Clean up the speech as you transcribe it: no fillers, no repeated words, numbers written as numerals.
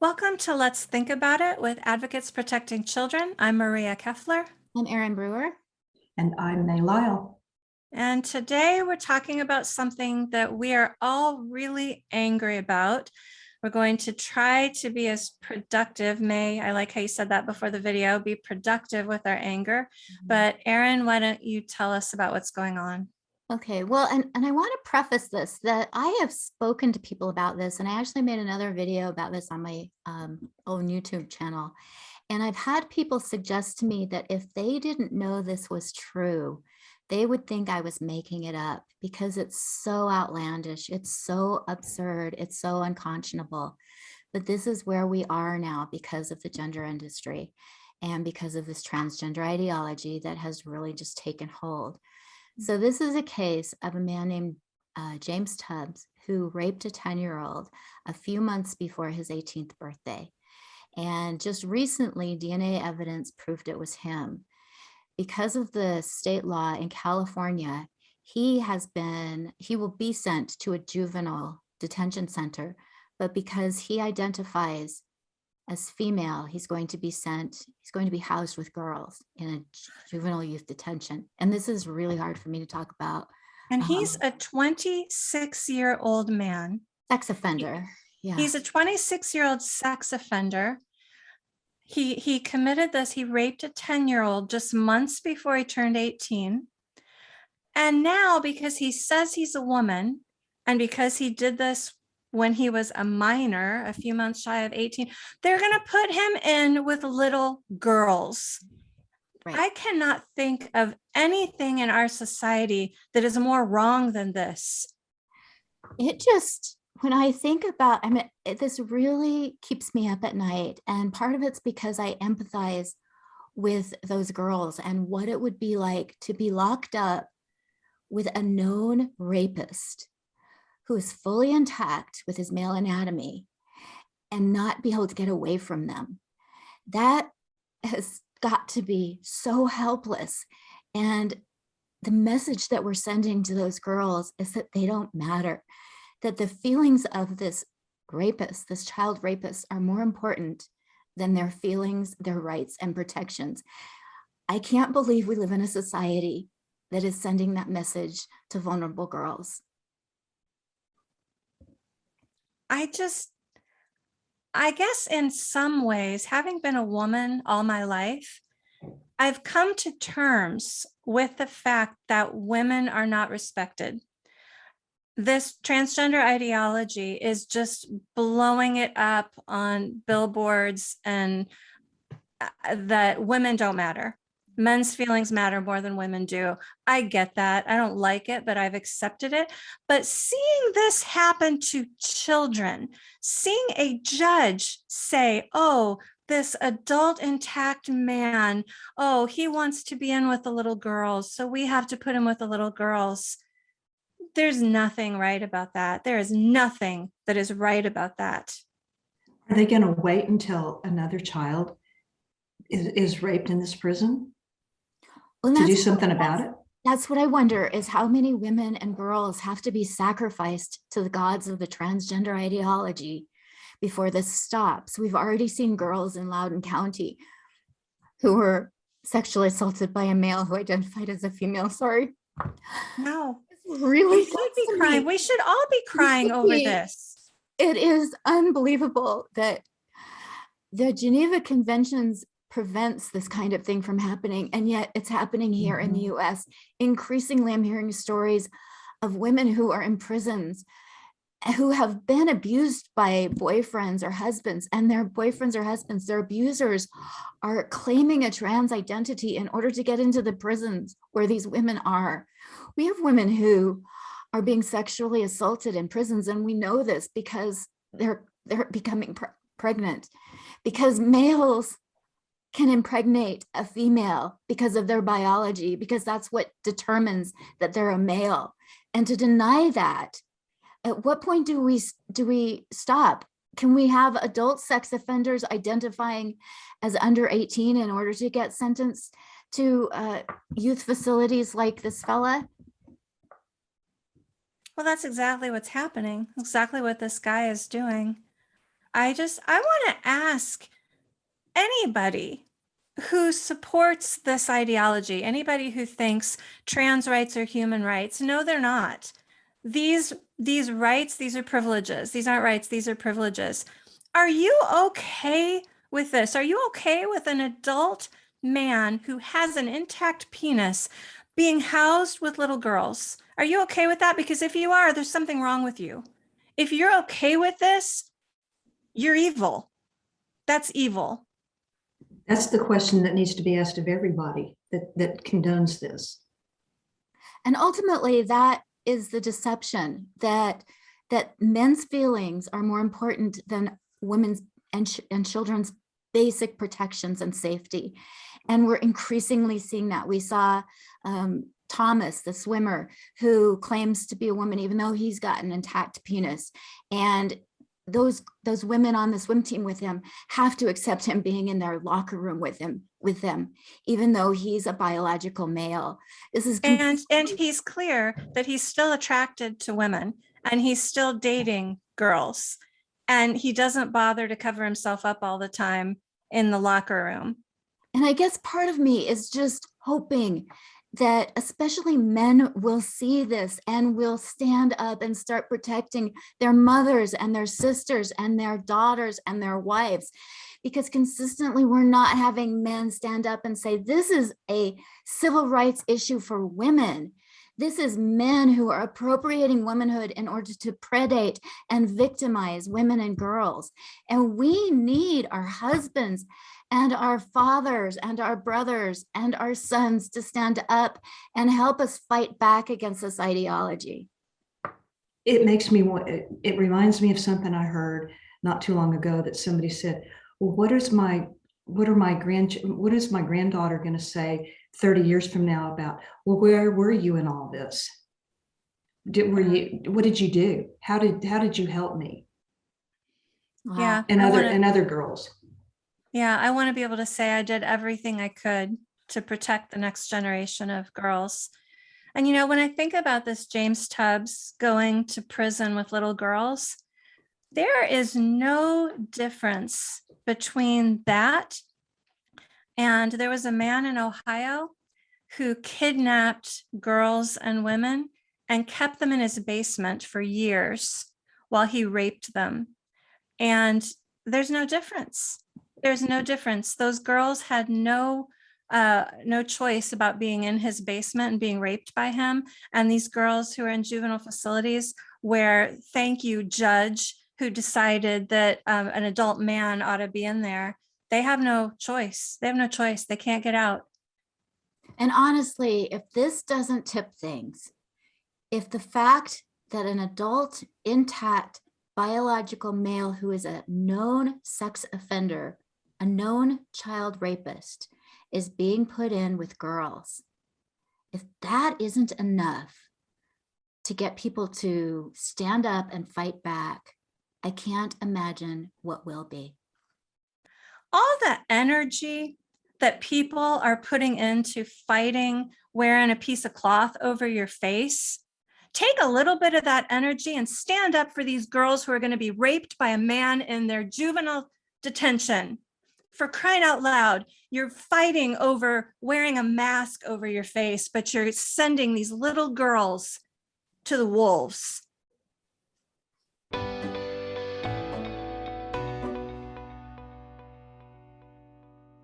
Welcome to Let's Think About It with Advocates Protecting Children. I'm Maria Keffler. I'm Erin Brewer. And I'm May Lyle. And today we're talking about something that we are all really angry about. We're going to try to be as productive. May, I like how you said that before the video, be productive with our anger. But Erin, why don't you tell us about what's going on? Okay, well, and I want to preface this that I have spoken to people about this, and I actually made another video about this on my own YouTube channel. And I've had people suggest to me that if they didn't know this was true, they would think I was making it up because it's so outlandish, it's so absurd, it's so unconscionable. But this is where we are now because of the gender industry and because of this transgender ideology that has really just taken hold. So this is a case of a man named James Tubbs who raped a 10-year-old a few months before his 18th birthday. And just recently, DNA evidence proved it was him. Because of the state law in California, he will be sent to a juvenile detention center, but because he identifies as female, he's going to be housed with girls in a juvenile youth detention. And this is really hard for me to talk about. And he's a 26-year-old man. Sex offender. Yeah. He's a 26-year-old sex offender. He committed this. He raped a 10-year-old just months before he turned 18. And now, because he says he's a woman, and because he did this when he was a minor, a few months shy of 18, they're going to put him in with little girls. Right. I cannot think of anything in our society that is more wrong than this. When I think about, this really keeps me up at night. And part of it's because I empathize with those girls and what it would be like to be locked up with a known rapist who is fully intact with his male anatomy and not be able to get away from them. That has got to be so helpless. And the message that we're sending to those girls is that they don't matter, that the feelings of this rapist, this child rapist, are more important than their feelings, their rights, and protections. I can't believe we live in a society that is sending that message to vulnerable girls. I guess in some ways, having been a woman all my life, I've come to terms with the fact that women are not respected. This transgender ideology is just blowing it up on billboards, and that women don't matter. Men's feelings matter more than women do. I get that. I don't like it, but I've accepted it. But seeing this happen to children, seeing a judge say, oh, this adult intact man, oh, he wants to be in with the little girls, so we have to put him with the little girls. There's nothing right about that. There is nothing that is right about that. Are they going to wait until another child is raped in this prison to do something about it? That's what I wonder, is how many women and girls have to be sacrificed to the gods of the transgender ideology before this stops. We've already seen girls in Loudoun County who were sexually assaulted by a male who identified as a female. Sorry. No. Really, we should be crying. We should all be crying over this. It is unbelievable that the Geneva Conventions prevents this kind of thing from happening, and yet it's happening here in the US. Increasingly, I'm hearing stories of women who are in prisons who have been abused by boyfriends or husbands, and their boyfriends or husbands, their abusers, are claiming a trans identity in order to get into the prisons where these women are. We have women who are being sexually assaulted in prisons, and we know this because they're becoming pregnant, because males can impregnate a female because of their biology, because that's what determines that they're a male. And to deny that, at what point do we stop? Can we have adult sex offenders identifying as under 18 in order to get sentenced to youth facilities like this fella? Well, that's exactly what's happening. Exactly what this guy is doing. I want to ask anybody who supports this ideology, anybody who thinks trans rights are human rights, no, they're not. These rights, these are privileges. These aren't rights, these are privileges. Are you okay with this? Are you okay with an adult man who has an intact penis being housed with little girls? Are you okay with that? Because if you are, there's something wrong with you. If you're okay with this, you're evil. That's evil. That's the question that needs to be asked of everybody that condones this. And ultimately, that is the deception that men's feelings are more important than women's and children's basic protections and safety. And we're increasingly seeing that. We saw Thomas, the swimmer, who claims to be a woman, even though he's got an intact penis. And those women on the swim team with him have to accept him being in their locker room with them, even though he's a biological male. This is and he's clear that he's still attracted to women and he's still dating girls, and he doesn't bother to cover himself up all the time in the locker room. And I guess part of me is just hoping that especially men will see this and will stand up and start protecting their mothers and their sisters and their daughters and their wives, because consistently we're not having men stand up and say, this is a civil rights issue for women. This is men who are appropriating womanhood in order to predate and victimize women and girls. And we need our husbands and our fathers and our brothers and our sons to stand up and help us fight back against this ideology. It makes me want, it reminds me of something I heard not too long ago that somebody said, well, what is my granddaughter going to say 30 years from now about, well, where were you in all this? What did you do? How did you help me? Wow. Yeah. And other girls. Yeah, I want to be able to say I did everything I could to protect the next generation of girls. And, when I think about this James Tubbs going to prison with little girls, there is no difference between that. And there was a man in Ohio who kidnapped girls and women and kept them in his basement for years while he raped them. And there's no difference. There's no difference. Those girls had no choice about being in his basement and being raped by him. And these girls who are in juvenile facilities where, thank you, judge, who decided that an adult man ought to be in there, they have no choice. They have no choice. They can't get out. And honestly, if this doesn't tip things, if the fact that an adult, intact, biological male who is a known sex offender, a known child rapist, is being put in with girls, if that isn't enough to get people to stand up and fight back, I can't imagine what will be. All the energy that people are putting into fighting wearing a piece of cloth over your face, take a little bit of that energy and stand up for these girls who are going to be raped by a man in their juvenile detention. For crying out loud, you're fighting over wearing a mask over your face, but you're sending these little girls to the wolves.